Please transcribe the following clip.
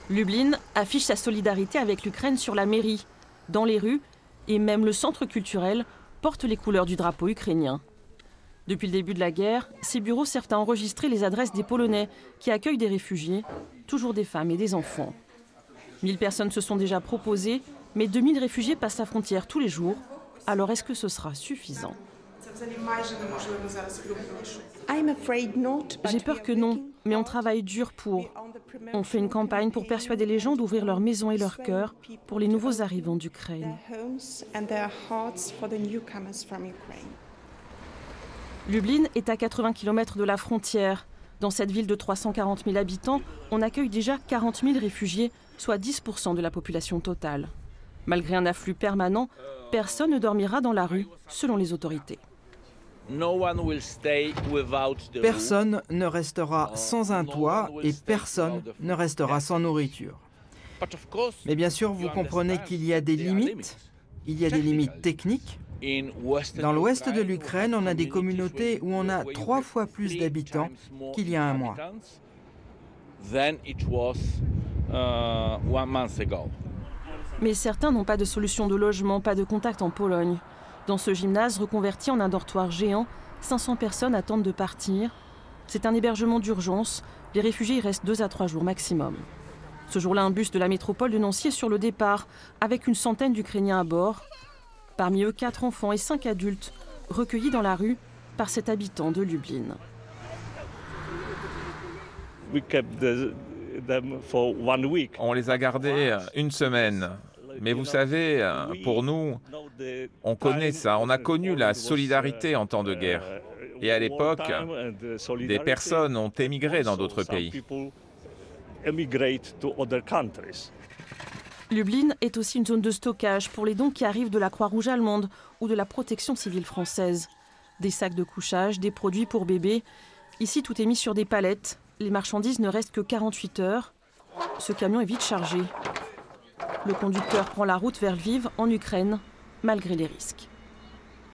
Lublin affiche sa solidarité avec l'Ukraine sur la mairie, dans les rues, et même le centre culturel porte les couleurs du drapeau ukrainien. Depuis le début de la guerre, ces bureaux servent à enregistrer les adresses des Polonais qui accueillent des réfugiés, toujours des femmes et des enfants. 1000 personnes se sont déjà proposées, mais 2000 réfugiés passent la frontière tous les jours. Alors est-ce que ce sera suffisant? J'ai peur que non, mais on travaille dur pour. On fait une campagne pour persuader les gens d'ouvrir leurs maisons et leur cœur pour les nouveaux arrivants d'Ukraine. Lublin est à 80 km de la frontière. Dans cette ville de 340 000 habitants, on accueille déjà 40 000 réfugiés, soit 10% de la population totale. Malgré un afflux permanent, personne ne dormira dans la rue, selon les autorités. Personne ne restera sans un toit et personne ne restera sans nourriture. Mais bien sûr, vous comprenez qu'il y a des limites. Il y a des limites techniques. Dans l'ouest de l'Ukraine, on a des communautés où on a 3 fois plus d'habitants qu'il y a un mois. Mais certains n'ont pas de solution de logement, pas de contact en Pologne. Dans ce gymnase reconverti en un dortoir géant, 500 personnes attendent de partir. C'est un hébergement d'urgence. Les réfugiés y restent 2 à 3 jours maximum. Ce jour-là, un bus de la métropole de Nancy est sur le départ, avec une centaine d'Ukrainiens à bord. Parmi eux, 4 enfants et 5 adultes, recueillis dans la rue par cet habitant de Lublin. On les a gardés une semaine. Mais vous savez, pour nous, on connaît ça. On a connu la solidarité en temps de guerre. Et à l'époque, des personnes ont émigré dans d'autres pays. Lublin est aussi une zone de stockage pour les dons qui arrivent de la Croix-Rouge allemande ou de la protection civile française. Des sacs de couchage, des produits pour bébés. Ici, tout est mis sur des palettes. Les marchandises ne restent que 48 heures. Ce camion est vite chargé. Le conducteur prend la route vers Lviv, en Ukraine, malgré les risques.